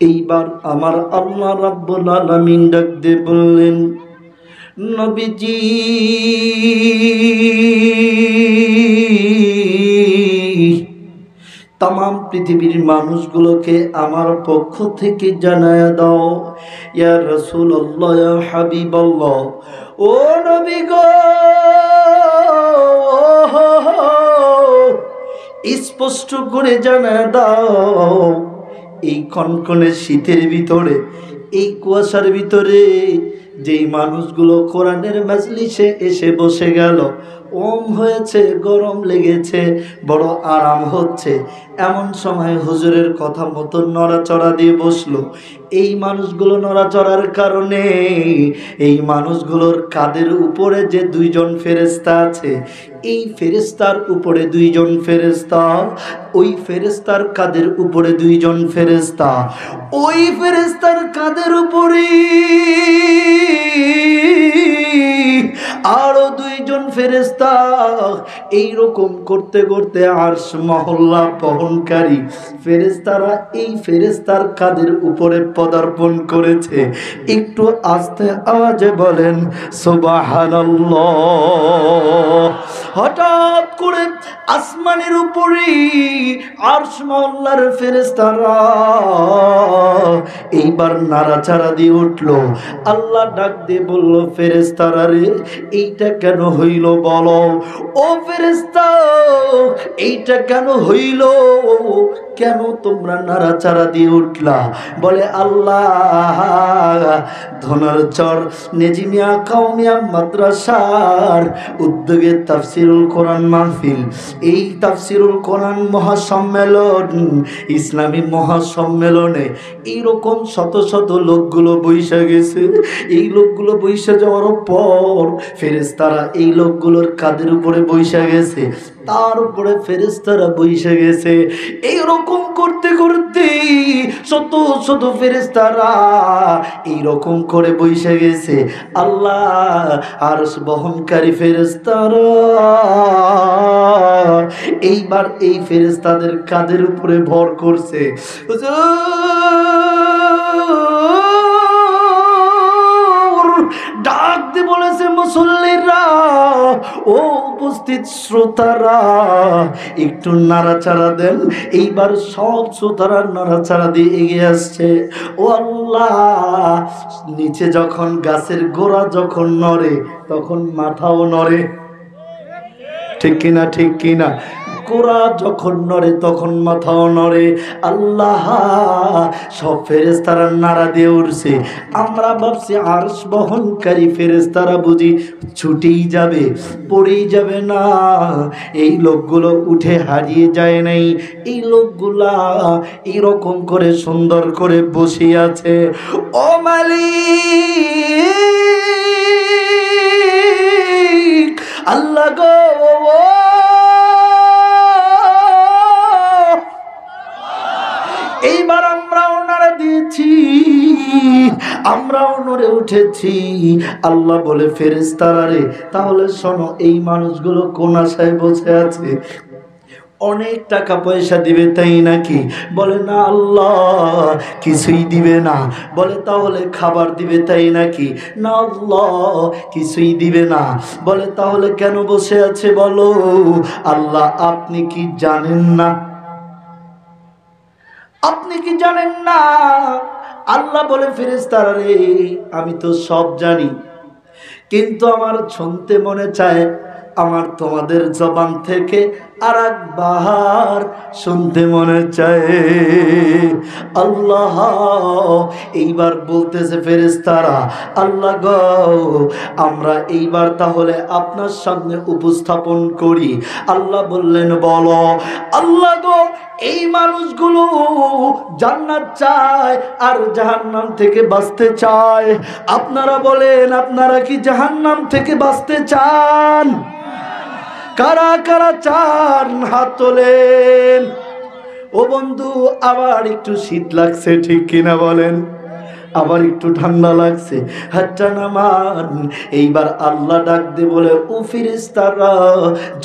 এইবার আমার আল্লাহ রাব্বুল আলামিন ডাক দিয়ে বললেন, নবীজি तमाम পৃথিবীর মানুষগুলোকে আমার পক্ষ থেকে জানায়া দাও, ইয়া রাসূলুল্লাহ, ইয়া হাবিবাল্লাহ, ও নবী গো, স্পষ্ট করে জানায়া দাও, এই কনকনে শীতের ভিতরে, এই কুয়াশার ভিতরে যেই মানুষগুলো কোরআনের মাজলিসে এসে বসে গেল, ওম হয়েছে, গরম লেগেছে, বড় আরাম হচ্ছে, এমন সময় হুজুরের কথা মতো নড়াচড়া দিয়ে বসলো। এই মানুষগুলো নড়াচড়ার কারণে এই মানুষগুলোর কাঁধের উপরে যে দুইজন ফেরেশতা আছে, এই ফেরেশতার উপরে দুইজন ফেরেশতা, ওই ফেরেশতার কাঁধের উপরে দুইজন ফেরেশতা, ওই ফেরেশতার কাঁধের উপরে আরো দুইজন ফেরেশতা। এইরকম করতে করতে আরশ মহল্লা বহনকারী ফেরেশতারা এই ফেরেশতার কাঁধের উপরে পদার্পণ করেছে। একটু আস্তে আওয়াজে বলেন সুবহানাল্লাহ। হঠাৎ করে আসমানের উপরে আরশ মহল্লার ফেরেশতারা এইবার নাড়াচাড়া দিয়ে উঠলো। আল্লাহ ডাক দিয়ে বলল, ফেরেশতারা রে, এইটা কেন হইল বলো? ও ফেরেশতা, এইটা কেন হইল? কেন তোমরা নাড়াচাড়া দিয়ে উঠলা? বলে, আল্লাহ, ধনারচর নেজিমিয়া কাউমিয়া মাদ্রাসার উদ্যোগে তাফসিরুল কোরআন মাহফিল, এই তাফসিরুল কোরআন মহাসম্মেলন, ইসলামী মহাসম্মেলনে এইরকম শত শত লোকগুলো বৈশা গেছে। এই লোকগুলো বৈশা যাওয়ার পর ফেরেশতারা এই লোকগুলোর কাঁধের উপরে বৈশা গেছে, তার উপরে ফেরেশতারা বৈশা গেছে। এইরকম করতে করতে শত শত ফেরেশতারা এইরকম করে বৈশা গেছে। আল্লাহ আরশ বহনকারী ফেরেশতারা এইবার এই ফেরেশতাদের কাঁধের উপরে ভর করছে। ডাক দিয়ে বলেছে, মুসল্লিরা, ও উপস্থিত শ্রোতারা, একটু নাড়াচাড়া দেন। এইবার সব শ্রোতারা নাড়াচাড়া দিয়ে এগিয়ে আসছে। ও আল্লাহ, নিচে যখন গাছের গোড়া যখন নড়ে তখন মাথাও নড়ে, ঠিক কিনা, ঠিক কিনা? গোড়া যখন নড়ে তখন মাথাও নড়ে। আল্লাহ, সব ফেরেশতারা নাড়া দিয়ে উঠছে। আমরা ভাবছি আরশ বহনকারী ফেরেশতারা বুঝি ছুটেই যাবে, পড়েই যাবে। না, এই লোকগুলো উঠে হারিয়ে যায় নাই। এই লোকগুলা এরকম করে সুন্দর করে বসে আছে। ও মালিক, আল্লাহ গো, এইবার আমরাও নাড়া দিয়েছি, আমরাও নড়ে উঠেছি। আল্লাহ বলে, ফেরেশতারা রে, তাহলে শোনো, এই মানুষগুলো কোন আশায় বসে আছে? অনেক টাকা পয়সা দিবে তাই নাকি? বলে, না আল্লাহ, কিছুই দিবে না। বলে, তাহলে খাবার দিবে তাই নাকি? না আল্লাহ, কিছুই দিবে না। বলে, তাহলে কেন বসে আছে বলো? আল্লাহ, আপনি কি জানেন না? আপনি কি জানেন না? আল্লাহ বলে, ফেরেশতারা রে, আমি তো সব জানি, কিন্তু আমার শুনতে মনে চায়, আমার তোমাদের জবান থেকে আর একবার শুনতে মনে চায়। আল্লাহ এইবার বলতেছে ফেরেশতারা, আল্লাহ গো, আমরা এইবার তাহলে আপনার সামনে উপস্থাপন করি। আল্লাহ বললেন, বলো। আল্লাহ গো, এই মানুষগুলো জান্নাত চায় আর জাহান্নাম থেকে বাঁচতে চায়। আপনারা বলেন, আপনারা কি জাহান্নাম থেকে বাঁচতে চান? কারা কারা চান হাত তোলেন। ও বন্ধু, আবার একটু শীত লাগছে, ঠিক কিনা বলেন? আবার একটু ঠান্ডা লাগছে, হাতটা নামান। এইবার আল্লাহ ডাক দিয়ে বলে, ও ফেরেশতারা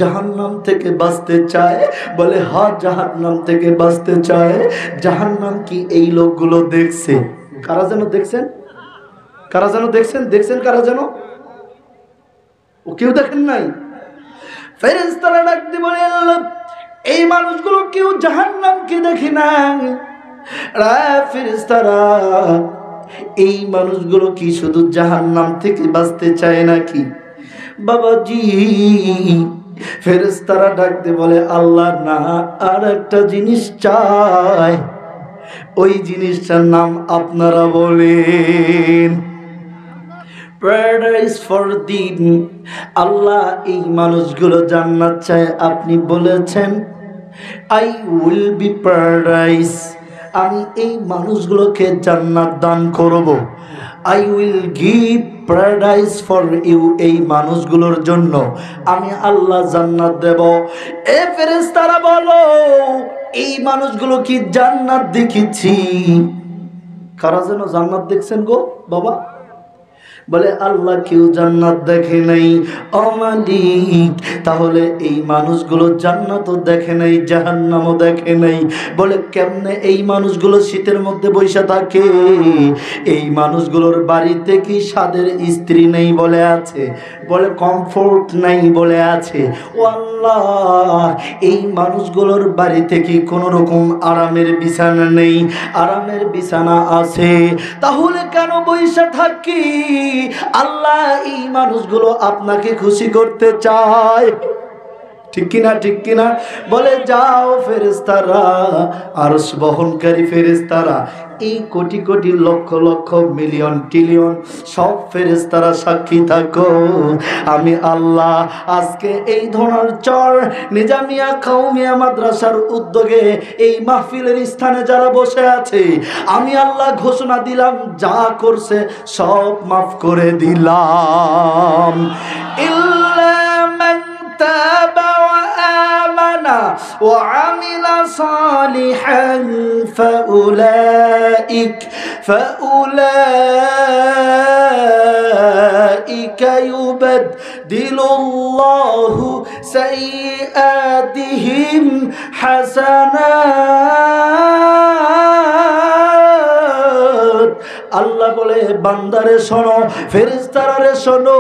জাহান্নাম থেকে বাঁচতে চায়? বলে হ্যাঁ, জাহান্নাম থেকে বাঁচতে চায়। জাহান্নাম কি এই লোকগুলো দেখছে? কারা যেন দেখছেন, কারা যেন দেখছেন, দেখছেন কারা যেন? ও কেউ দেখেন নাই? ফেরেশতারা ডাক দিয়ে বলে, আল্লাহ এই মানুষগুলো কেউ জাহান্নামকে দেখে না। ফেরেশতারা এই মানুষগুলো কি শুধু জাহান্নাম থেকে বাঁচতে চায় নাকি? বাবাজি ফেরেশতারা ডাকতে বলে, আল্লাহ না, আর একটা জিনিস চায়। ওই জিনিসটার নাম আপনারা বলেন। প্যারাডাইস ফর দিন। আল্লাহ এই মানুষগুলো জান্নাত চায়, আপনি বলেছেন আই উইল বি প্যারাডাইস, আমি এই মানুষগুলোকে জান্নাত দান করব। I will give paradise for you, এই মানুষগুলোর জন্য আমি আল্লাহ জান্নাত দেব। এ ফেরেশতারা বলো, এই মানুষগুলো কি জান্নাত দেখেছি? কারা যেন জান্নাত দেখছেন গো বাবা? বলে আল্লাহ কেউ জান্নাত দেখে নাই। ও মালিক, তাহলে এই মানুষগুলো জান্নাতও দেখে নাই, জাহান্নামও দেখে নাই। বলে কেমনে? এই মানুষগুলো শীতের মধ্যে বৈশা থাকে। এই মানুষগুলোর বাড়িতে কি স্বাদের স্ত্রী নেই বলে আছে? বলে কমফোর্ট নাই বলে আছে। ও আল্লাহ, এই মানুষগুলোর বাড়িতে কি কোনো রকম আরামের বিছানা নেই? আরামের বিছানা আছে, তাহলে কেন বৈশা থাকি? আল্লাহ এই মানুষগুলো আপনাকে খুশি করতে চায়। ঠিক কিনা, ঠিক কিনা? বলে যাও ফেরেশতারা, আরশ বহনকারী ফেরেশতারা, এই কোটি কোটি লক্ষ লক্ষ মিলিয়ন ট্রিলিয়ন সব ফেরেশতারা সাক্ষী থাকো, আমি আল্লাহ আজকে এই ধরনের চর নিজামিয়া কাউমিয়া মাদ্রাসার উদ্যোগে এই মাহফিলের স্থানে যারা বসে আছে, আমি আল্লাহ ঘোষণা দিলাম, যা করছে সব মাফ করে দিলাম। ইল্লা মান তাবা ওয়া আমানা ওয়া আমিলা সালিহান ফাউলাইকা ইউবাদদিলুল্লাহু সাইয়্যাতিহিম হাসানাত। আল্লাহ বলে, বান্দারে শোনো, ফেরেশতারে শোনো,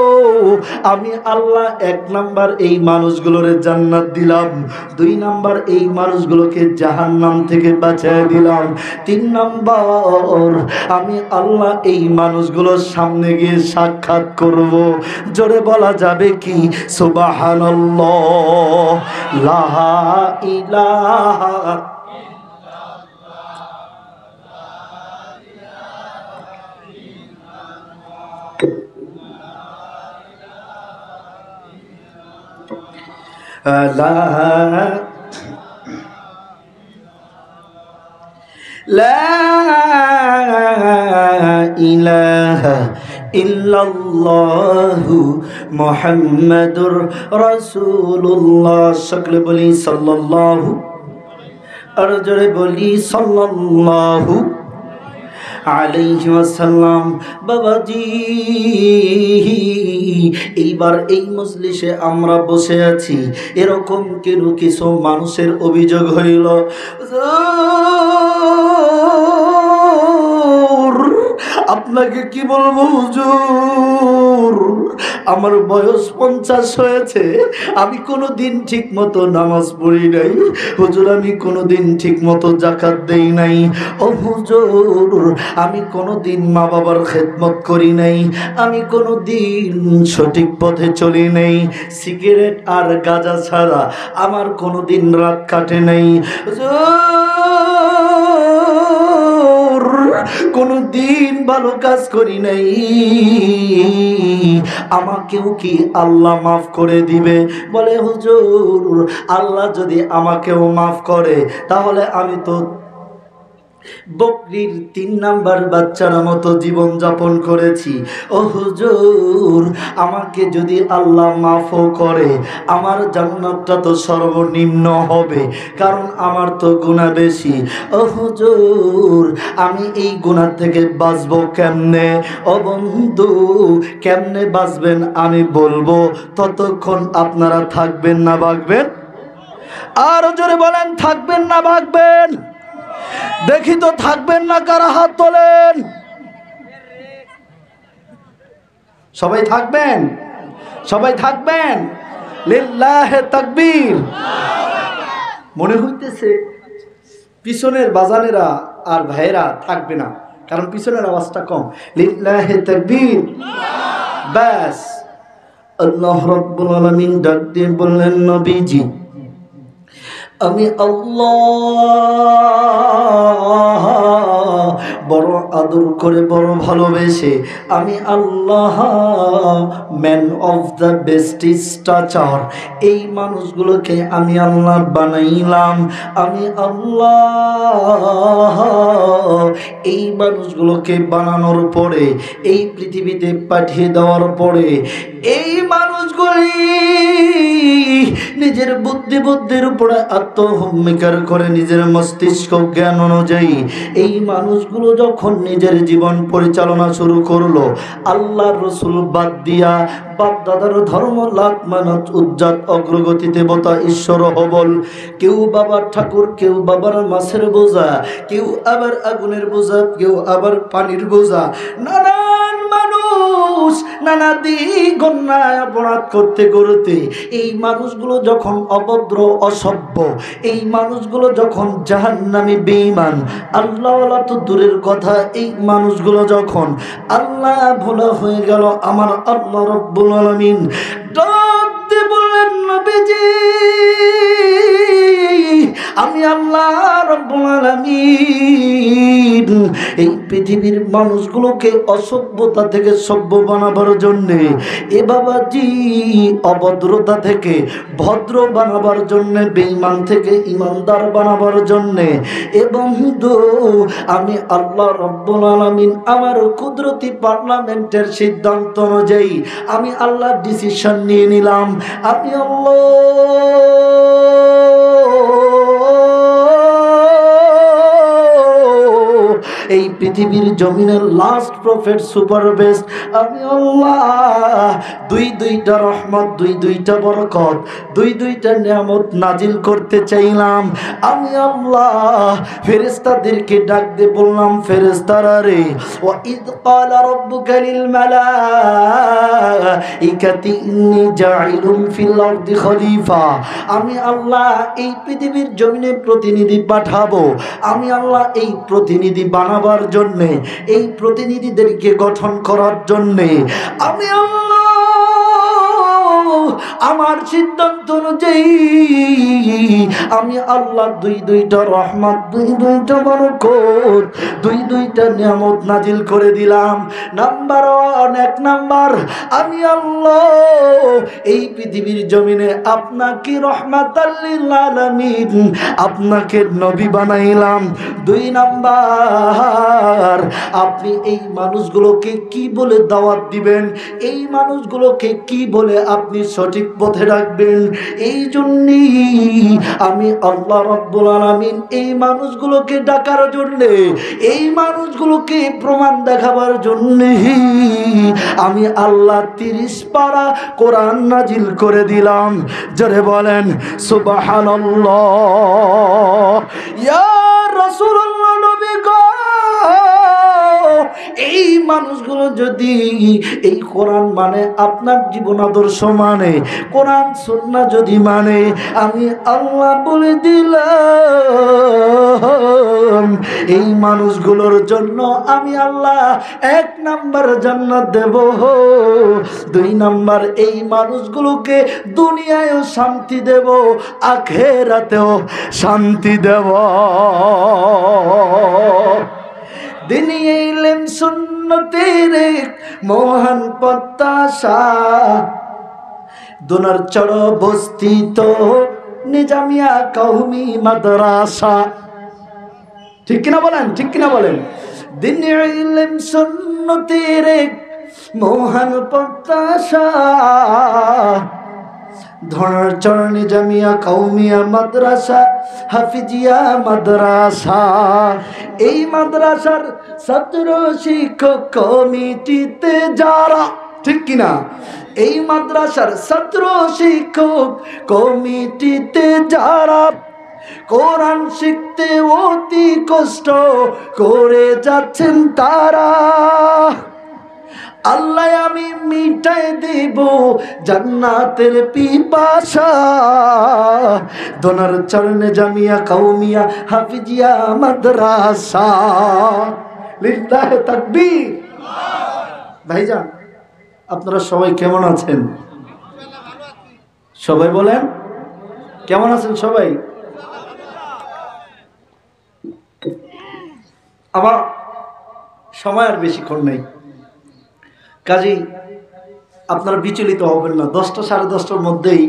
আমি আল্লাহ 1 নাম্বার এই মানুষগুলোরে জান্নাত দিলাম, 2 নাম্বার এই মানুষগুলোকে জাহান্নাম থেকে বাঁচিয়ে দিলাম, 3 নাম্বার আমি আল্লাহ এই মানুষগুলোর সামনে গিয়ে সাক্ষাৎ করব। জোরে বলা যাবে কি সুবহানাল্লাহ, লা ইলাহা লা ইলাহা ইল্লাল্লাহু মুহাম্মাদুর রাসূলুল্লাহ। সকলে বলি সাল্লাল্লাহু, আর জোরে বলি সাল্লাল্লাহু আলাইহি ওয়াসাল্লাম। বাবাজি এইবার এই মজলিসে আমরা বসে আছি, এরকম কেন কিছু মানুষের অভিযোগ হইল, আপনাকে কি বলবো হুজুর, আমার বয়স 50 হয়েছে, আমি কোনোদিন ঠিক মতো নামাজ পড়ি নাই হুজুর, আমি কোনোদিন ঠিক মতো যাকাত দেই নাই, ও হুজুর আমি কোনোদিন মা বাবার খেদমত করি নাই, আমি কোনোদিন সঠিক পথে চলি নাই, সিগারেট আর গাঁজা ছাড়া আমার কোনোদিন রাত কাটে নাই, কোনো দিন ভালো কাজ করি নাই, আমাকেও কি আল্লাহ মাফ করে দিবে? বলে হুজুর আল্লাহ যদি আমাকেও মাফ করে তাহলে আমি তো বকরির 3 নাম্বার বাচ্চার মতো জীবন যাপন করেছি। ও হুজুর, আমাকে যদি আল্লাহ মাফও করে আমার জান্নাতটা তো সর্বনিম্ন হবে, কারণ আমার তো গুনাহ বেশি। ও হুজুর, আমি এই গুনাহ থেকে বাঁচবো কেমনে? ও বন্ধু, কেমনে বাঁচবেন আমি বলবো, ততক্ষণ আপনারা থাকবেন না ভাগবেন? আর জোরে বলেন, থাকবেন না ভাগবেন? দেখি তো থাকবেন না কারা হাত তোলেন। সবাই থাকবেন? সবাই থাকবেন? লিল্লাহে তাকবীর। মনে হইতেছে পিছনের বাজানেরা আর ভাইয়েরা থাকবে না, কারণ পিছনের আওয়াজটা কম। লিল্লাহে তাকবীর। ব্যাস, আল্লাহ রাব্বুল আলামিন ডাক দিয়ে বললেন, নবীজি আমি আল্লাহ বড় আদর করে, বড় ভালোবেসে, আমি Allah man of the best stature, এই মানুষগুলোকে আমি আল্লাহ বানাইলাম। আমি আল্লাহ এই মানুষগুলোকে বানানোর পরে, এই পৃথিবীতে পাঠিয়ে দেওয়ার পরে, এই মানুষগুলি নিজের বুদ্ধির উপরে আত্মহমিকার করে, নিজের মস্তিষ্ক জ্ঞান অনুযায়ী এই মানুষগুলো যখন নিজের জীবন পরিচালনা শুরু করলো, আল্লাহর রসুল বাদ দিয়া বাপ দাদার ধর্ম, লাত মানত, উজ্জাত, অগ্রগতি, দেবতা, ঈশ্বর হবল, কেউ বাবার ঠাকুর, কেউ বাবার মাছের বোঝা, কেউ আবার আগুনের বোঝা, কেউ আবার পানির বোঝা, নানান মানুষ নানা দিক অন্যায় অপরাধ করতে করতে এই মানুষগুলো যখন অভদ্র, অসভ্য, এই মানুষগুলো যখন জাহান্নামী, বেঈমান, আল্লাহওয়ালা তো দূরের কথা, এই মানুষগুলো যখন আল্লাহ ভোলা হয়ে গেল, আমার আল্লাহ রাব্বুল আলামিন ডাক দিয়ে বললেন, নবীজি আমি আল্লাহ রাব্বুল আলামিন এই পৃথিবীর মানুষগুলোকে অসভ্যতা থেকে সভ্য বানাবার জন্যে, এ বাবাজি অভদ্রতা থেকে ভদ্র বানাবার জন্যে, বেঈমান থেকে ইমানদার বানাবার জন্যে, এবং আমি আল্লাহ রাব্বুল আলামিন আমার কুদরতি পার্লামেন্টের সিদ্ধান্ত অনুযায়ী আমি আল্লাহ ডিসিশন নিয়ে নিলাম, আমি আল্লাহ এই পৃথিবীর জমিনের লাস্ট প্রফেট, সুপার বেস্ট, আমি আল্লাহ দুইটা রহমত, দুইটা বরকত, দুইটা নিয়ামত নাজিল করতে চাইলাম। আমি আল্লাহ ফেরেশতাদেরকে ডাক দিয়ে বললাম, ফেরেশতারা রে, ওয়া ইয ক্বালা রাব্বুকা লিল মালাইকাতি ইন্নী জাইলুন ফিল আরদি খলিফা, আমি আল্লাহ এই পৃথিবীর জমিনে প্রতিনিধি পাঠাবো, আমি আল্লাহ এই প্রতিনিধি বানাবার জন্যে, এই প্রতিনিধিদেরকে গঠন করার জন্যে, আমি আল্লাহ আমার সিদ্ধান্ত অনুযায়ী আমি আল্লাহ দুইটা রহমত, দুইটা বরকত, দুইটা নিয়ামত নাজিল করে দিলাম। নাম্বার 1, 1 নাম্বার, আমি আল্লাহ এই পৃথিবীর জমিনে আপনাকে রহমাতাল লিল আলামিন, আপনাকে নবী বানাইলাম। 2 নাম্বার, আপনি এই মানুষগুলোকে কি বলে দাওয়াত দিবেন, এই মানুষগুলোকে কি বলে আপনি সঠিক পথে রাখবেন, এই জন্যই আমি আল্লাহ রাব্বুল আলামিন এই মানুষগুলোকে ডাকার জন্য, এই মানুষগুলোকে প্রমাণ দেখাবার জন্য আমি আল্লাহ 30 পারা কোরআন নাজিল করে দিলাম। জোরে বলেন সুবহানাল্লাহ। ইয়া রাসূলুল্লাহ, নবী গো, এই মানুষগুলো যদি এই কোরআন মানে, আপনার জীবন আদর্শ মানে, কোরআন সুন্নাহ যদি মানে, আমি আল্লাহ বলে দিলাম এই মানুষগুলোর জন্য আমি আল্লাহ 1 নাম্বার জান্নাত দেব, 2 নাম্বার এই মানুষগুলোকে দুনিয়ায়ও শান্তি দেব, আখিরাতেও শান্তি দেব। দিনী ইলম সুন্নতের মহান প্রত্যাশা, দোনার চড় বস্তিত নিজামিয়া কওমি মাদ্রাসা। ঠিক কিনা বলেন, ঠিক কিনা বলেন? দিন ইলম সুন্নতের এক মহান প্রত্যাশা, ধনার চরণে জামিয়া কওমিয়া মাদ্রাসা হাফিজিয়া মাদ্রাসা। এই মাদ্রাসার ছাত্র শিক্ষক কমিটিতে যারা, ঠিক কিনা, এই মাদ্রাসার ছাত্র শিক্ষক কমিটিতে যারা কোরআন শিখতে অতি কষ্ট করে যাচ্ছেন তারা, আল্লাহ আমি মিটাই দেব জান্নাতের পিপাসা। দোনার চরণে জামিয়া কওমিয়া হাফিজিয়া মাদ্রাসা। লিল্লাহি তাকবীর। ভাইজান, আপনারা সবাই কেমন আছেন? সবাই বলেন কেমন আছেন সবাই? আমার সময় আর বেশিক্ষণ নেই, কাজেই আপনারা বিচলিত হবেন না। 10টা সাড়ে 10টার মধ্যেই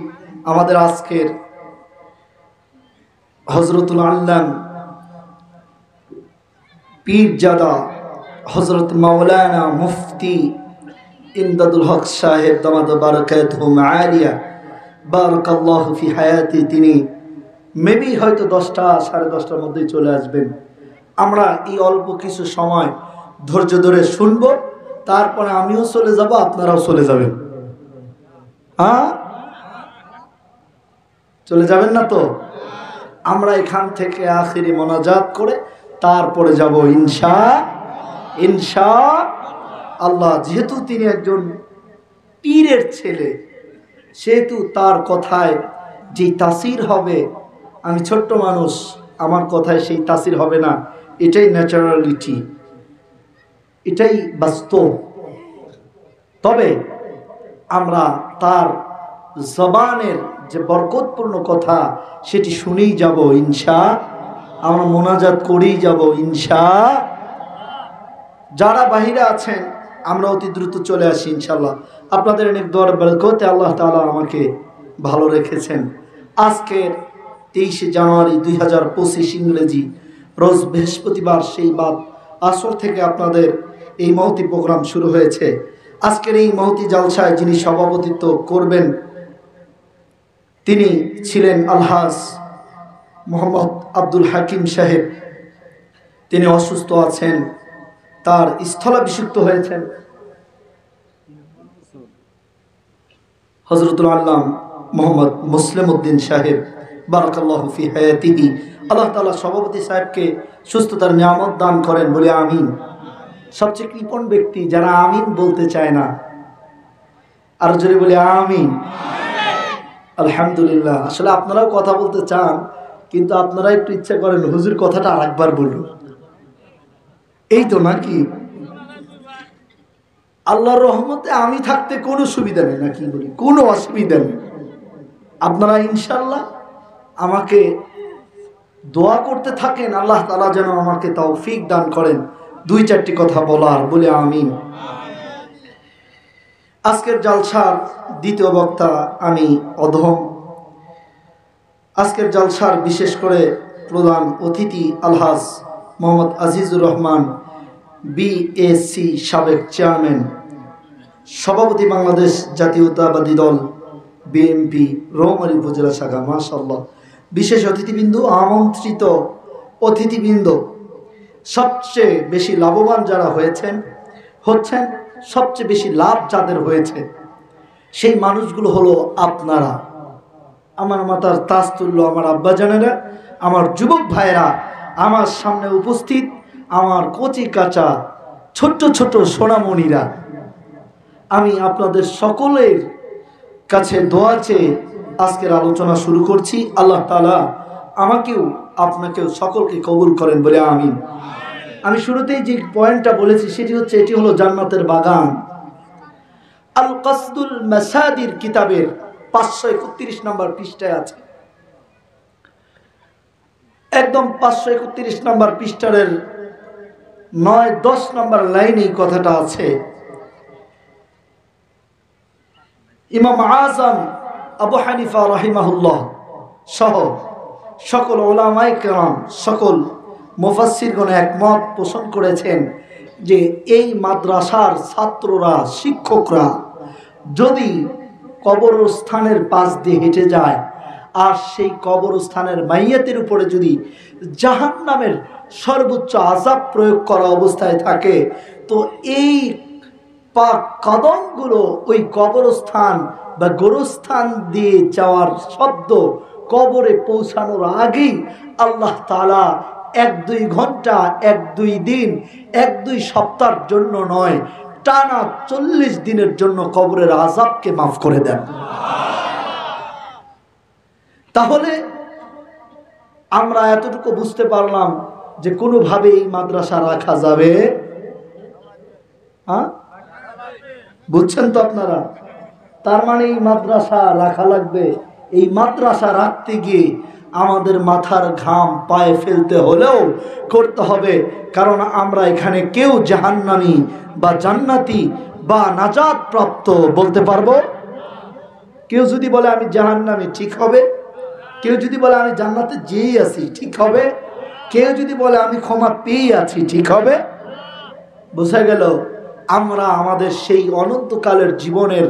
আমাদের আজকের হজরতুল আল্লাম পীরজাদা হজরত মাওলানা মুফতি ইমদাদুল হক সাহেব দামাদ বারাকাতুহুম আলিয়া বারাকাল্লাহু ফি হায়াতি, তিনি মেবি হয়তো 10টা সাড়ে 10টার মধ্যেই চলে আসবেন। আমরা এই অল্প কিছু সময় ধৈর্য ধরে শুনবো, তারপরে আমিও চলে যাব, আপনারাও চলে যাবেন। হ্যাঁ, চলে যাবেন না তো? আমরা এখান থেকে আখিরি মোনাজাত করে তারপরে যাব ইনশা আল্লাহ। যেহেতু তিনি একজন পীরের ছেলে, সেহেতু তার কথায় যে তাসির হবে, আমি ছোট্ট মানুষ, আমার কথায় সেই তাসির হবে না। এটাই ন্যাচারালিটি, এটাই বাস্তব। তবে আমরা তার জবানের যে বরকতপূর্ণ কথা, সেটি শুনেই যাব ইনশা, আমরা মোনাজাত করেই যাব ইনশা। যারা বাহিরে আছেন আমরা অতি দ্রুত চলে আসি ইনশাল্লাহ। আপনাদের অনেক দোয়ার বরকতে আল্লাহ তাআলা আমাকে ভালো রেখেছেন। আজকের 23শে জানুয়ারি 2025 ইংরেজি, রোজ বৃহস্পতিবার, সেই বাদ আসর থেকে আপনাদের এই মহতি প্রোগ্রাম শুরু হয়েছে। আজকের এই মহতি জালসায় যিনি সভাপতিত্ব করবেন, তিনি ছিলেন আলহাজ মোহাম্মদ আব্দুল হাকিম সাহেব। তিনি অসুস্থ আছেন, তার স্থলাভিষিক্ত হয়েছেন হযরতুল আল্লাম মোহাম্মদ মুসলিম উদ্দিন সাহেব বারাকাল্লাহু ফি হায়াতিহি। আল্লাহ তাআলা সভাপতি সাহেবকে সুস্থতার নিয়ামত দান করেন, বলে আমিন। সবচেয়ে কৃপণ ব্যক্তি যারা আমিন বলতে চায় না, আর জোরে বলে আমিন। আলহামদুলিল্লাহ। আসলে আপনারাও কথা বলতে চান, কিন্তু আপনারা একটু ইচ্ছা করেন হুজুর কথাটা আরেকবার বলুন, এই তো নাকি? আল্লাহর রহমতে আমি থাকতে কোনো সুবিধা নেই, নাকি বলি, কোনো অসুবিধা নেই। আপনারা ইনশাল্লাহ আমাকে দোয়া করতে থাকেন, আল্লাহ তাআলা যেন আমাকে তৌফিক দান করেন 2-4টি কথা বলার, বলে আমিন। আজকের জালসার দ্বিতীয় বক্তা আমি অধম। আজকের জালসার বিশেষ করে প্রধান অতিথি আলহাজ মোহাম্মদ আজিজুর রহমান, বিএসসি সাবেক চেয়ারম্যান, সভাপতি বাংলাদেশ জাতীয়তাবাদী দল বিএনপি রৌমারী উপজেলা শাখা। মাশাআল্লাহ। বিশেষ অতিথিবৃন্দ, আমন্ত্রিত অতিথিবৃন্দ, সবচেয়ে বেশি লাভবান যারা হচ্ছেন, সবচেয়ে বেশি লাভ যাদের হয়েছে, সেই মানুষগুলো হলো আপনারা, আমার মাতার তাজ তুল্য আমার আব্বাজানেরা, আমার যুবক ভাইরা, আমার সামনে উপস্থিত আমার কচি কাঁচা ছোট্ট ছোট সোনামণিরা। আমি আপনাদের সকলের কাছে দোয়া চেয়ে আজকের আলোচনা শুরু করছি। আল্লাহ তাআলা আমাকেও আপনাকেও সকলকে কবুল করেন, বলে আমিন। আমি শুরুতেই যে পয়েন্টটা বলেছি সেটি হচ্ছে, এটি হলো জান্নাতের বাগান। আল কসদুল মাসাদির কিতাবের 531 নম্বর পৃষ্ঠায় আছে, একদম 531 নম্বর পৃষ্ঠার 9-10 নম্বর লাইনে এই কথাটা আছে। ইমাম আযম আবু হানিফা রাহিমাহুল্লাহ সহ সকল উলামায়ে কেরাম, সকল মুফাসসিরগণ একমত পোষণ করেছেন যে এই মাদ্রাসার ছাত্ররা, শিক্ষকরা যদি কবরস্থানের পাশ দিয়ে হেঁটে যায় আর সেই কবরস্থানের মাইয়াতের উপরে যদি জাহান্নামের সর্বোচ্চ আযাব প্রয়োগ করা অবস্থায় থাকে, তো এই পাক কদমগুলো ওই কবরস্থান বা গোরস্থান দিয়ে যাওয়ার শব্দ কবরে পৌঁছানোর আগেই আল্লাহ তাআলা 1-2 ঘন্টা, 1-2 দিন, 1-2 সপ্তাহের জন্য নয়, টানা 40 দিনের জন্য কবরের আযাবকে মাফ করে দেন। তাহলে আমরা এতটুকু বুঝতে পারলাম যে কোনোভাবে এই মাদ্রাসা রাখা যাবে, হ্যাঁ বুঝছেন তো আপনারা? তার মানে এই মাদ্রাসা রাখা লাগবে। এই মাদ্রাসা রাখতে গিয়ে আমাদের মাথার ঘাম পায়ে ফেলতে হলেও করতে হবে, কারণ আমরা এখানে কেউ জাহান্নামী বা জান্নাতি বা নাজাত প্রাপ্ত বলতে পারবো? কেউ যদি বলে আমি জাহান্নামী, ঠিক হবে? কেউ যদি বলে আমি জান্নাতে যেই আছি, ঠিক হবে? কেউ যদি বলে আমি ক্ষমা পেয়ে আছি, ঠিক হবে? বোঝা গেল আমরা আমাদের সেই অনন্তকালের জীবনের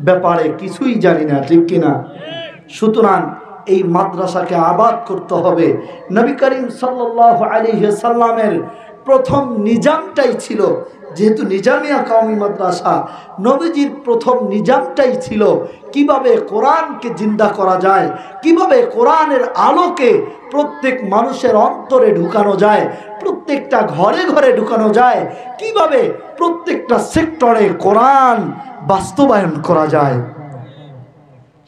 ব্যাপারে কিছুই জানি না, ঠিক কিনা? সুতরাং এই মাদ্রাসাকে আবাদ করতে হবে। নবী করিম সাল্লাল্লাহু আলাইহি সাল্লামের প্রথম নিজামটাই ছিল, যেহেতু নিজামিয়া কওমি মাদ্রাসা, নবীজির প্রথম নিজামটাই ছিল কিভাবে কোরআনকে জিন্দা করা যায়, কিভাবে কোরআনের আলোকে প্রত্যেক মানুষের অন্তরে ঢুকানো যায়, প্রত্যেকটা ঘরে ঘরে ঢুকানো যায়, কিভাবে প্রত্যেকটা সেক্টরে কোরআন বাস্তবায়ন করা যায়।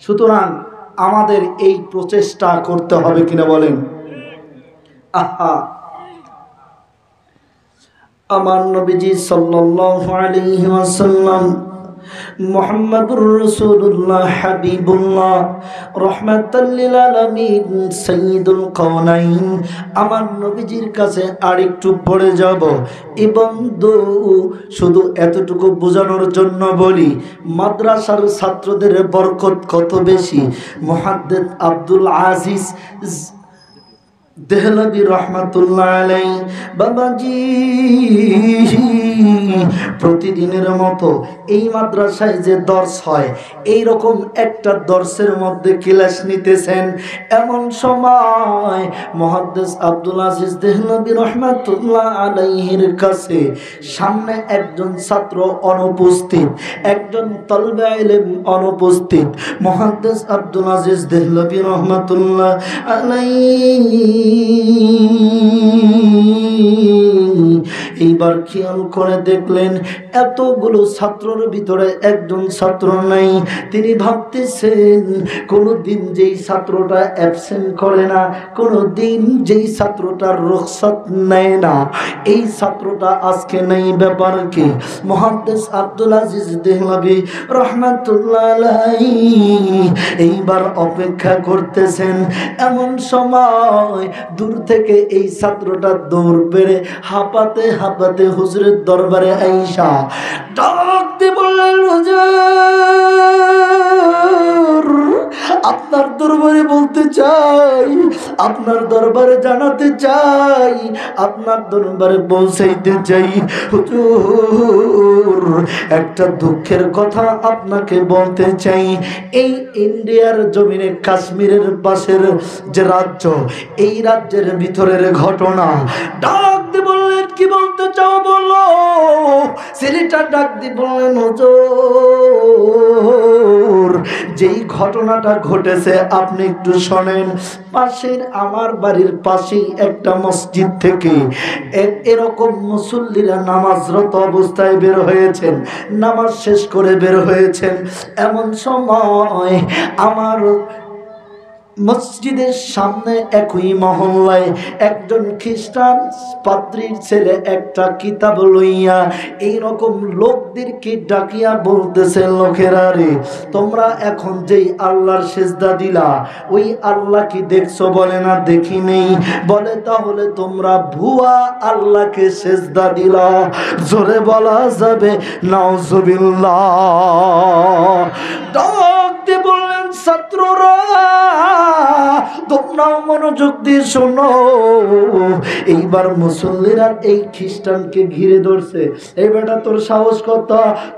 সুতরাং আমাদের এই প্রচেষ্টা করতে হবে, কিনা বলেন? আহা, আমার নবীজি সাল্লাল্লাহু আলাইহি ওয়াসাল্লাম মুহাম্মাদুর রাসূলুল্লাহ হাবিবুল্লাহ রাহমাতাল লিল আলামিন সাইয়্যিদুল কাওনাইন, আমার নবীজির কাছে আরেকটু পড়ে যাব এবং শুধু এতটুকু বোঝানোর জন্য বলি মাদ্রাসার ছাত্রদের বরকত কত বেশি। মুহাদ্দিস আব্দুল আজিজ দেহলভী রহমাতুল্লাহ আলাইহি বাবাজি প্রতিদিনের মতো এই মাদ্রাসায় যে দর্স হয়, এই রকম একটা দর্সের মধ্যে ক্লাস নিতেছেন। এমন সময় মুহাদ্দিস আব্দুল আজিজ দেহলভী রহমাতুল্লাহ আলাইহির কাছে সামনে একজন ছাত্র অনুপস্থিত, একজন তলবে ইলম অনুপস্থিত। মুহাদ্দিস আব্দুল আজিজ দেহলভী রহমাতুল্লাহ আলাইহি এইবার খেয়াল করে দেখলেন এতগুলো ছাত্রের ভিতরে একজন ছাত্র নাই। তিনি ভাবতেছেন কোনদিন যেই ছাত্রটা অ্যাবসেন্ট করে না, কোনদিন যেই ছাত্রটার রুখসাত নেয় না, এই ছাত্রটা আজকে নেই, ব্যাপার কি? মুহাদ্দিস আব্দুল আজিজ দেহলভী রাহমাতুল্লাহ আলাইহি এইবার অপেক্ষা করতেছেন। এমন সময় দূর থেকে এই ছাত্রটা দৌড় বেড়ে হাঁপাতে হাঁপাতে হুজুরের দরবারে আইসা ডাক দিয়ে বললেন, হুজুর আপনার দরবারে বলতে চাই, আপনার দরবারে জানাতে চাই, আপনার দরবারে পৌঁছাইতে চাই। হুজুর একটা দুঃখের কথা আপনাকে বলতে চাই। এই ইন্ডিয়ার জমিনে কাশ্মীরের পাশের যে রাজ্য, এই রাজ্যের ভিতরের ঘটনা। ডাক দিয়ে বললেন, কি বলতে চাও বলো। ছেলেটা ডাক দিয়ে বললেন, হুজুর যেই ঘটনাটা ঘটেছে আপনি একটু শোনেন। পাশের আমার বাড়ির পাশেই একটা মসজিদ থেকে এরকম মুসল্লিরা নামাজরত অবস্থায় বের হয়েছেন, নামাজ শেষ করে বের হয়েছেন। এমন সময় আমার মসজিদের সামনে একই মহল্লায় একজন খ্রিস্টান পাদ্রীর ছেলে একটা কিতাব লইয়া এইরকম লোকদেরকে ডাকিয়া বলতেছে, লোকেরা রে, তোমরা এখন যেই আল্লাহর সেজদা দিলা ওই আল্লাহ কি দেখছো? বলে না, দেখি নেই। বলে তাহলে তোমরা ভুয়া আল্লাহকে সেজদা দিলা। জোরে বলা যাবে নাউজুবিল্লাহ। ডাক দিয়ে বললেন, ছাত্ররা তোমরাও মনোযোগ দিয়ে শোনো। এইবার মুসল্লিরা এই খ্রিস্টানকে ঘিরে ধরছে। এই বেটা তোর সাহস কত,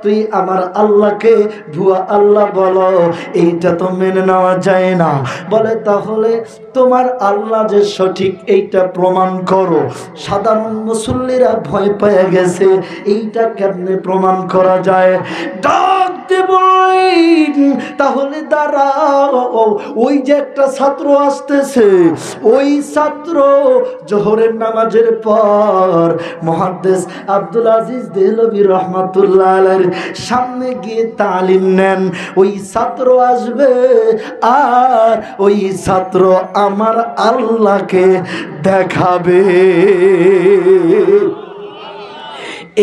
তুই আমার আল্লাহকে ভুয়া আল্লাহ বলো, এইটা তো মেনে নেওয়া যায় না। বলে তাহলে তোমার আল্লাহ যে সঠিক এইটা প্রমাণ করো। সাধারণ মুসল্লিরা ভয় পেয়ে গেছে, এইটা কেমনে প্রমাণ করা যায়? ডাক দেব তাহলে দাঁড়াও, ওই যে একটা ছাত্র আসতেছে, ওই ছাত্র জোহরের নামাজের পর মুহাদ্দিস আব্দুল আজিজ দেহলভী রহমাতুল্লাহ আলাইহির সামনে গিয়ে তালিম নেন। ওই ছাত্র আসবে আর ওই ছাত্র আমার আল্লাহকে দেখাবে।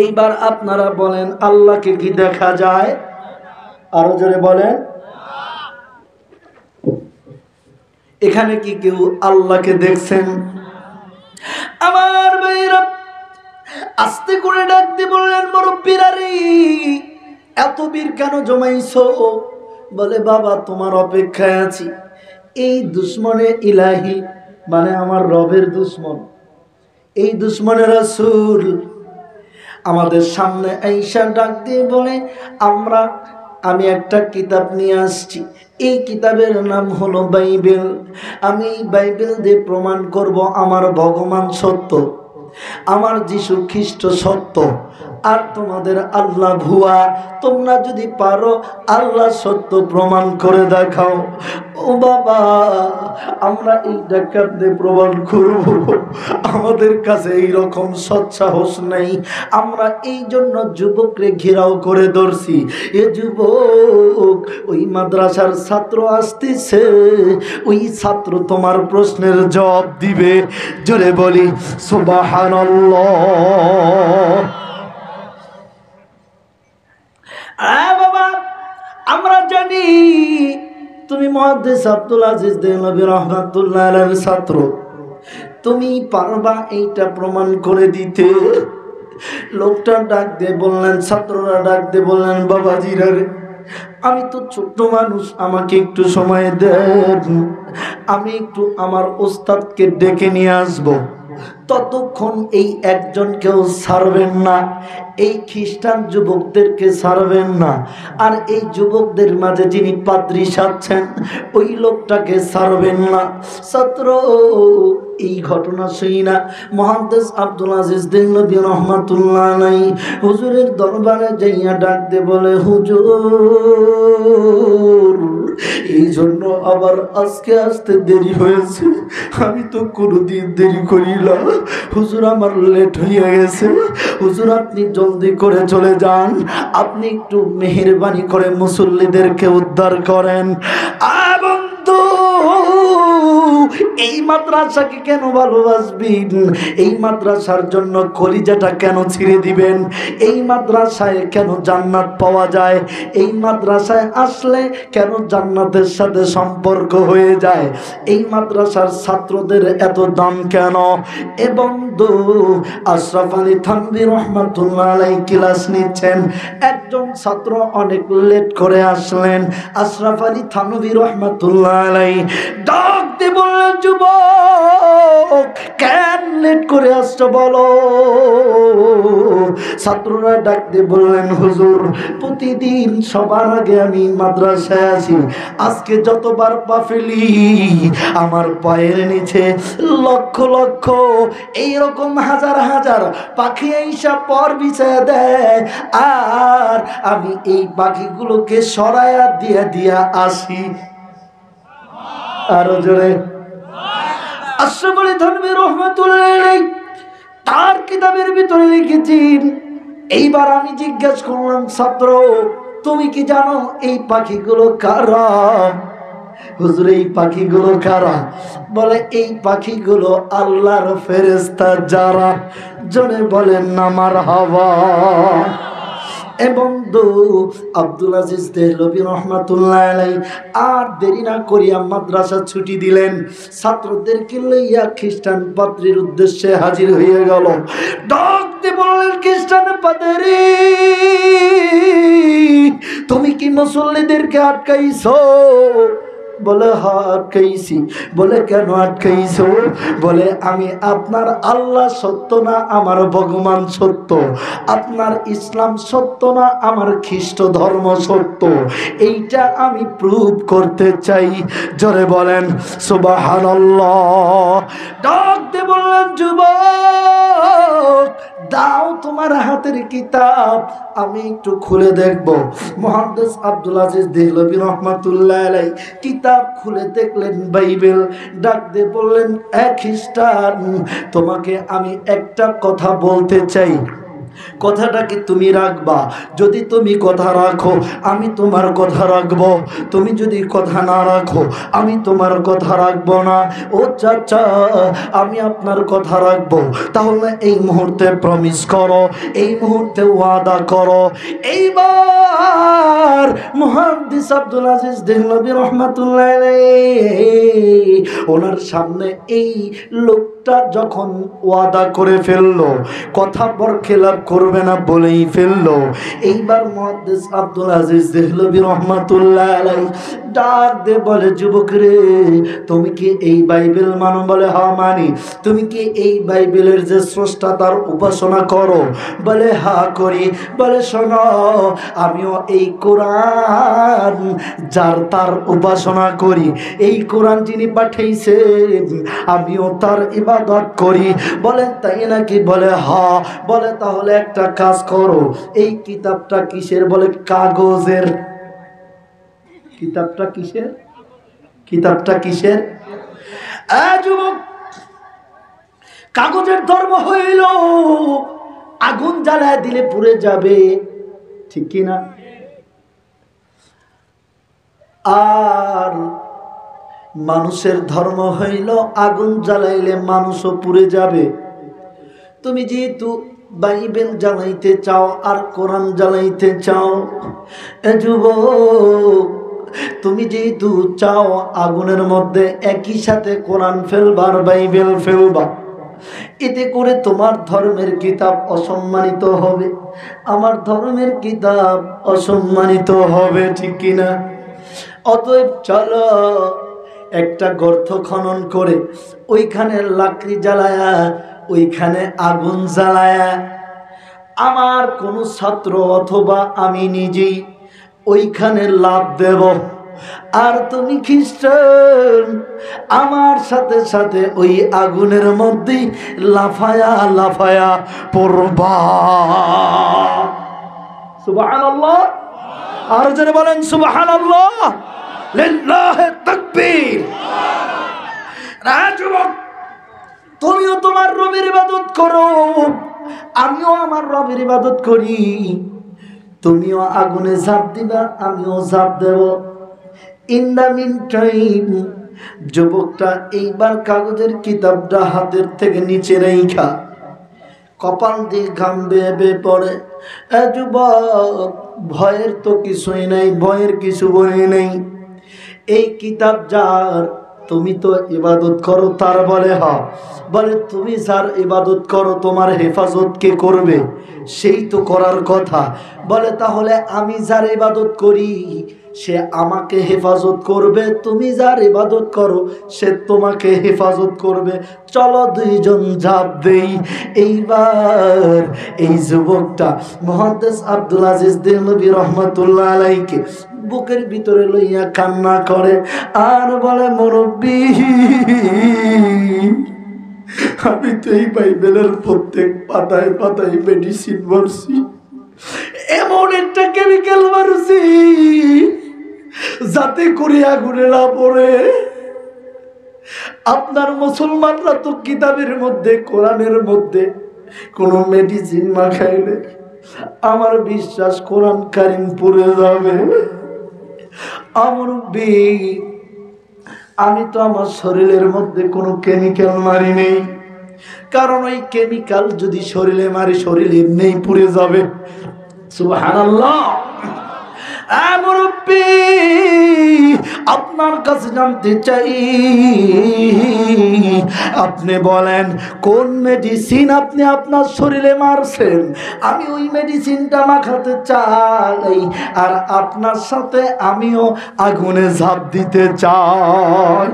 এইবার আপনারা বলেন আল্লাহকে কি দেখা যায়? আরো জোরে বলেন। এখানে কি কেউ আল্লাহকে দেখছেন? আমার ভাইরা আস্তে করে ডাক দিয়ে বললেন, মুরব্বিরা রে, এত বীর কেন জমাইছো? বলে বাবা তোমার অপেক্ষায় আছি। এই দুশ্মনে ইলাহি মানে আমার রবের দুশ্মন, এই দুশ্মনের রাসূল আমাদের সামনে আইসা ডাক দিয়ে বলে আমি একটা কিতাব নিয়ে আসছি, এই কিতাবের নাম হলো বাইবেল। আমি এই বাইবেল দিয়ে প্রমাণ করব আমার ভগবান সত্য, আমার যিশু খ্রিস্ট সত্য, আর তোমাদের আল্লাহ ভুয়া। তোমরা যদি পারো আল্লাহ সত্য প্রমাণ করে দেখাও। ও বাবা, আমরা এই ডাকাত দিয়ে প্রমাণ করব, আমাদের কাছে এইরকম সৎসাহস নেই। আমরা এই জন্য যুবকরে ঘেরাও করে ধরছি। এ যুবক, ওই মাদ্রাসার ছাত্র আসতেছে, ওই ছাত্র তোমার প্রশ্নের জবাব দিবে। জোরে বলি সুবহানাল্লাহ। বাবা আমরা জানি তুমি মুহাদ্দিস আব্দুল আজিজ দেহলভী রহমাতুল্লাহ আলাইহির ছাত্র, তুমি পারবা এইটা প্রমাণ করে দিতে। লোকটা ডাক দিয়ে বললেন, ছাত্ররা ডাক দিয়ে বললেন, বাবাজিরা রে, আমি তো ছোট্ট মানুষ, আমাকে একটু সময় দেন, আমি একটু আমার ওস্তাদকে ডেকে নিয়ে আসবো। ততক্ষণ এই একজনকেও ছাড়বেন না, এই খ্রিস্টান যুবকদেরকে ছাড়বেন না, আর এই যুবকদের মাঝে যিনি পাদ্রী সাচ্ছেন ওই লোকটাকে ছাড়বেন না। ছাত্র এই ঘটনা শুনি না মুহাদ্দিস আব্দুল আজিজ দেহলভী রহমাতুল্লাহ আলাইহি হুজুরের দরবারে যাইয়া ডাক দে বলে, হুজুর এই জন্য আবার আজকে আসতে দেরি হয়েছে, আমি তো কোনোদিন দেরি করি না। হুজুর আমার লেট হয়ে গেছে, হুজুর আপনি জলদি করে চলে যান, আপনি একটু মেহেরবানি করে মুসল্লিদেরকে উদ্ধার করেন। এই মাদ্রাসাকে কেন ভালোবাসবেন? এই মাদ্রাসার জন্য কলিজাটা কেন ছেড়ে দিবেন? এই মাদ্রাসায় কেন জান্নাত পাওয়া যায়? এই মাদ্রাসায় আসলে কেন জান্নাতের সাথে সম্পর্ক হয়ে যায়? এই মাদ্রাসার ছাত্রদের এত দাম কেন? এবং আশরাফ আলী থানভী রহমাতুল্লাহ আলাইহি ক্লাস নিচ্ছেন, একজন ছাত্র অনেক লেট করে আসলেন। আশরাফ আলী থানভী রহমাতুল্লাহ আলাইহি ডাক দিয়ে বললেন, যুবক কেন লেট করে আসছো বলো? ছাত্ররা ডাক দিয়ে বললেন, হুজুর প্রতিদিন সবার আগে আমি মাদ্রাসায় আসি, আজকে যতবার পা ফেলি আমার পায়ের নিচে লক্ষ লক্ষ এইরকম হাজার হাজার পাখি এইসব পর বিছায়া দেয়, আর আমি এই পাখিগুলোকে সরাইয়া দিয়া দিয়া আসি। আরো জোরে। আশরাফ আলী থানভী রহমাতুল্লাহ আলাইহি তার কিতাবের ভিতরে লিখেছেন। এইবার আমি জিজ্ঞেস করলাম, ছাত্র তুমি কি জানো এই পাখিগুলো কারা? হুজুর এই পাখিগুলো কারা? বলে এই পাখিগুলো আল্লাহর ফেরেশতা যারা। জোরে বলেন না মারহাবা। এবং আব্দুল আজিজ দেহলভী রহমাতুল্লাহ আলাইহি আর দেরি না করিয়া মাদ্রাসা ছুটি দিলেন, ছাত্রদেরকে লইয়া খ্রিস্টান পাদ্রীর উদ্দেশ্যে হাজির হয়ে গেল। ডাকতে বললেন, খ্রিস্টান পাদ্রী তুমি কি মুসল্লিদেরকে আটকাইছো? বলে হ্যাঁ আটকাইছি। বলে কেন আটকাইছো? বলে আমি আপনার আল্লাহ সত্য না আমার ভগবান সত্য, আপনার ইসলাম সত্য না আমার খ্রিস্ট ধর্ম সত্য, এইটা আমি প্রুভ করতে চাই। জোরে বলেন সুবহানাল্লাহ। ডাক দিয়ে বললেন যুবক দাও তোমার হাতের কিতাব আমি একটু খুলে দেখব। মুহাদ্দিস আব্দুল আজিজ দেহলভী রহমাতুল্লাহ আলাইহি কিতাব খুলে দেখলেন বাইবেল। ডাক দিয়ে বললেন এ খ্রিস্টান, তোমাকে আমি একটা কথা বলতে চাই, কথাটা কি তুমি রাখবা? যদি তুমি কথা রাখো আমি তোমার কথা রাখবো, তুমি যদি কথা না রাখো আমি তোমার কথা রাখবো না। ও চাচা আমি আপনার কথা রাখবো, তাহলে এই মুহূর্তে প্রমিস করো, এই মুহূর্তে ওয়াদা করো। এইবার মুহাদ্দিস আব্দুল আজিজ দেহলভী রাহমাতুল্লাহ আলাইহি ওনার সামনে এই লোকটা যখন ওয়াদা করে ফেললো, কথা বরখেলাপ করবে না বলেই ফেললো, এইবার মুহাদ্দিস আব্দুল আজিজ দেহলভী রাহমাতুল্লাহ আলাইহি ডাক দিয়ে বলে যুবক রে তুমি কি এই বাইবেল মানো? বলে হ্যাঁ মানি। তুমি কি এই বাইবেলের যে স্রষ্টা তার উপাসনা করো? বলে হ্যাঁ করি। বলে শোনো আমিও এই কোরআন যার তার উপাসনা করি, এই কোরআন যিনি পাঠাইছেন আমিও তার ইবাদত করি। বলে তাই নাকি? বলে হ্যাঁ। বলে তাহলে একটা কাজ করো, এই কিতাবটা কিসের? বলে কাগজের। কিতাবটা কিসের? কিতাবটা কিসের? যুবক কাগজের ধর্ম হইল আগুন জ্বালায় দিলে পুড়ে যাবে, ঠিক কিনা? আর মানুষের ধর্ম হইল আগুন জ্বালাইলে মানুষও পুড়ে যাবে। তুমি যেহেতু বাইবেল জ্বালাইতে চাও আর কোরআন জ্বালাইতে চাও, এ যুবক তুমি যেহেতু চাও আগুনের মধ্যে একই সাথে কোরআন ফেলবা আর বাইবেল ফেলবা, এতে করে তোমার ধর্মের কিতাব অসম্মানিত হবে, আমার ধর্মের কিতাব অসম্মানিত হবে, ঠিক কিনা? অতএব চলো একটা গর্ত খনন করে ওইখানে লাকড়ি জ্বালায়া, ওইখানে আগুন জ্বালায়া আমার কোন ছাত্র অথবা আমি নিজেই ওইখানে লাভ দেব, আর তুমি খ্রিস্টান আমার সাথে সাথে ওই আগুনের মধ্যে লাফায়া লাফায়া পড়বা। সুবহানাল্লাহ। আর যারা বলেন সুবহানাল্লাহ, লিল্লাহি তাকবীর। যুবক তুমিও তোমার রবের ইবাদত করো, আমিও আমার রবের ইবাদত করি। তুমিও আগুনে ঝাঁপ দিবা, আমিও ঝাঁপ দেব। ইন দ্য মিন টাইম যুবকটা এইবার কাগজের কিতাবটা হাতের থেকে নিচে রেখা কপাল দিয়ে ঘাম বেয়ে বেয়ে পড়ে। যুবক ভয়ের তো কিছুই নাই, ভয়ের কিছু বই নেই। এই কিতাব যার, তুমি তো ইবাদত করো তার। বলে হ্যাঁ। বলে তুমি যার ইবাদত করো তোমার হেফাজত কে করবে? সেই তো করার কথা। বলে তাহলে আমি যার ইবাদত করি সে আমাকে হেফাজত করবে, তুমি যার ইবাদত করো সে তোমাকে হেফাজত করবে। চলো দুইজন ঝাঁপ দেই। এইবার এই যুবকটা মুহাদ্দিস আব্দুল আজিজ দেহলভী রহমাতুল্লাহ আলাইহিকে বুকের ভিতরে লইয়া কান্না করে আর বলে মুরব্বি আমি তো এই বাইবেলের প্রত্যেক পাতায় পাতায় মেডিসিন ভরছি, এমন একটা কেমিক্যাল ভরছি যাতে করে আগুনে না পড়ে। আপনার মুসলমানরা তো কিতাবের মধ্যে কোরআনের মধ্যে কোনো মেডিসিন মাখাইলে আমার বিশ্বাস কোরআন কারিম পড়ে যাবে। আমি তো আমার শরীরের মধ্যে কোনো কেমিক্যাল মারি নেই, কারণ ওই কেমিক্যাল যদি শরীরে মারি শরীর এমনিই পুড়ে যাবে। সুবহানাল্লাহ। মুরব্বী, আপনার কাছে জানতে চাই, আপনি বলেন কোন মেডিসিন আপনি আপনার শরীরে মারছেন, আমি ওই মেডিসিনটা মাখাতে চাই, আর আপনার সাথে আমিও আগুনে ঝাঁপ দিতে চাই।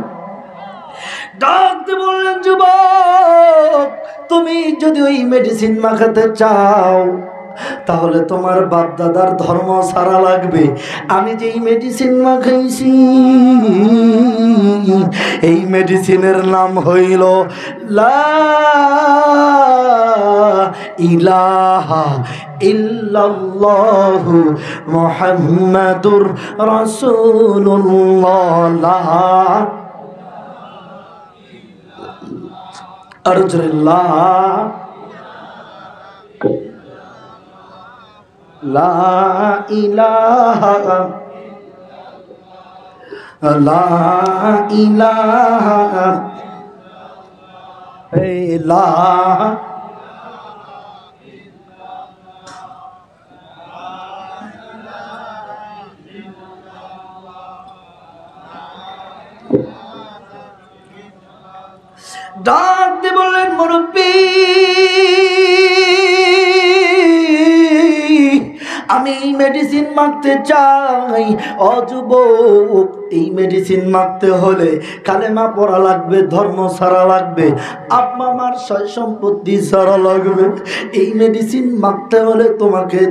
ডাকতে বললেন, যুবক, তুমি যদি ওই মেডিসিন মাখাতে চাও তাহলে তোমার বাপ দাদার ধর্ম ছাড়া লাগবে। আমি যেই মেডিসিন মাখাইছি এই মেডিসিনের নাম হইল লা ইলাহা ইল্লাল্লাহু মুহাম্মাদুর রাসূলুল্লাহ। আরজুল্লাহ লা ইলাহা লা ইলাহা লা ডাক দিয়ে বললেন, মুরব্বী, আমি এই মেডিসিন মাখতে চাই। অযুবক, এই মেডিসিন মাখতে হলে কালেমা পড়া লাগবে, ধর্ম ছাড়া লাগবে, আব্বা মার সয় সম্পত্তি ছাড়া লাগবে। এই মেডিসিন মাখতে হলে তোমাকে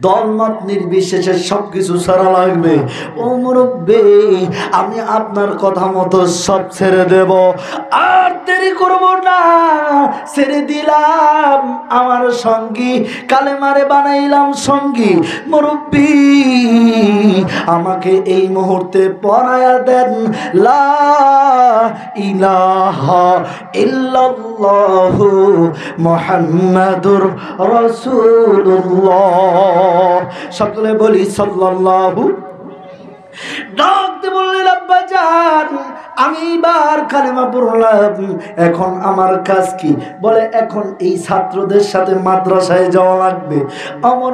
দলমত নির্বিশেষে সবকিছু ছাড়া লাগবে। ও মুরব্বী, আমি আপনার কথা মতো সব ছেড়ে দেব, আর দেরি করব না। ছেড়ে দিলাম আমার সঙ্গী, কালেমারে বানাইলাম সঙ্গী। মুরব্বী, আমাকে এই মুহূর্তে পড়ায়া দেন লা ইলাহা ইল্লাল্লাহু মুহাম্মাদুর রাসূলুল্লাহ। সকলে বলি সাল্লাল্লাহু। ডাকতে বললেন, আব্বাজান, আমি এবার কালেমা পড়লাম, এখন আমার কাজ কি? বলে, এখন এই ছাত্রদের সাথে মাদ্রাসায় যাওয়া লাগবে। আমার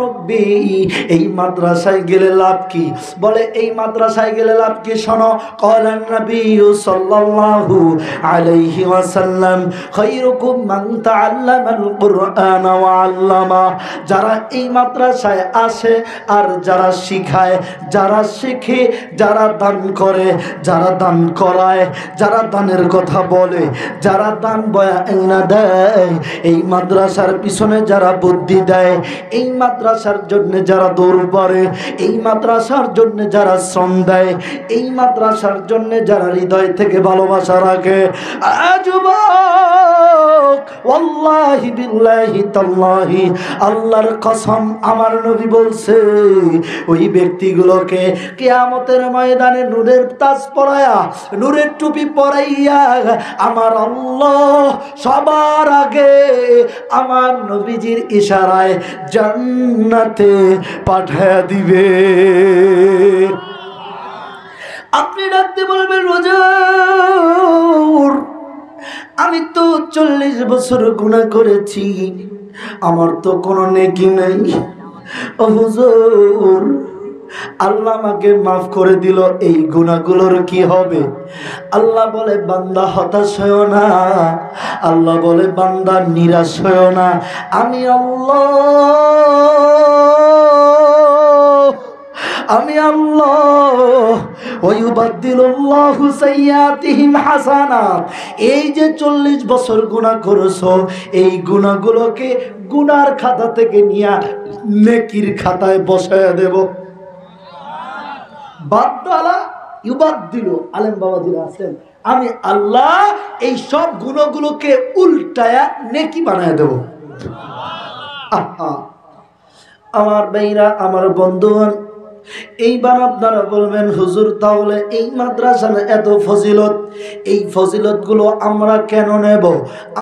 এই মাদ্রাসায় গেলে লাভ কি? বলে, এই মাদ্রাসায় গেলে লাভ কি? শোনো, ক্বালান নবী সাল্লাল্লাহু আলাইহি ওয়াসাল্লাম, খায়রুকুম মান তাআল্লামাল কুরআন ওয়া আল্লামা। যারা এই মাদ্রাসায় আসে আর যারা শিখায়, যারা শিখে, যারা দান করে, যারা দান করায়, যারা দানের কথা বলে, যারা দান বয়ানা দেয়, এই মাদ্রাসার পিছনে যারা বুদ্ধি দেয়, এই মাদ্রাসার জন্য যারা দৌড় পড়ে, এই মাদ্রাসার জন্য যারা শ্রম দেয়, এই মাদ্রাসার জন্য যারা হৃদয় থেকে ভালোবাসা রাখে, যুবক, ওয়াল্লাহি বিল্লাহি তাল্লাহি, আল্লাহর কসম, আমার নবী বলছে, ওই ব্যক্তিগুলোকে কিয়ামতের ময়দানে নূরের তাজ পরায়া, নূরের টুপি পরাইয়া আমার আল্লাহ সবার আগে আমার নবীজির ইশারায় জান্নাতে পাঠায়া দিবে। আপনি ডাকতে বলবেন, হুজুর, আমি তো 40 বছর গুনাহ করেছি, আমার তো কোনো নেকি নাই। ও হুজুর, আল্লাহ আমাকে মাফ করে দিল, এই গুনাহগুলোর কি হবে? আল্লাহ বলে, বান্দা হতাশ হয়ো না, আল্লাহ বলে, বান্দা নিরাশ হয়ো না, আমি আল্লাহ ওয়ায়ুবাদদিলুল্লাহু সাইয়্যাতিহিম হাসানাত। এই যে 40 বছর গুনাহ করেছো, এই গুনাহগুলোকে গুনার খাতা থেকে নিয়ে নেকির খাতায় বসায়া দেব। বাদদালা ইউবাদদিলু, আলেম বাবাজিরা আছেন, আমি আল্লাহ এই সব গুণগুলোকে উল্টায়া নেকি বানায় দেব। আমার ভাইরা, আমার বন্ধুগণ, এইবার আপনারা বলবেন, হুজুর, তাহলে এই মাদ্রাসার এত ফজিলত, এই ফজিলতগুলো আমরা কেন নেব?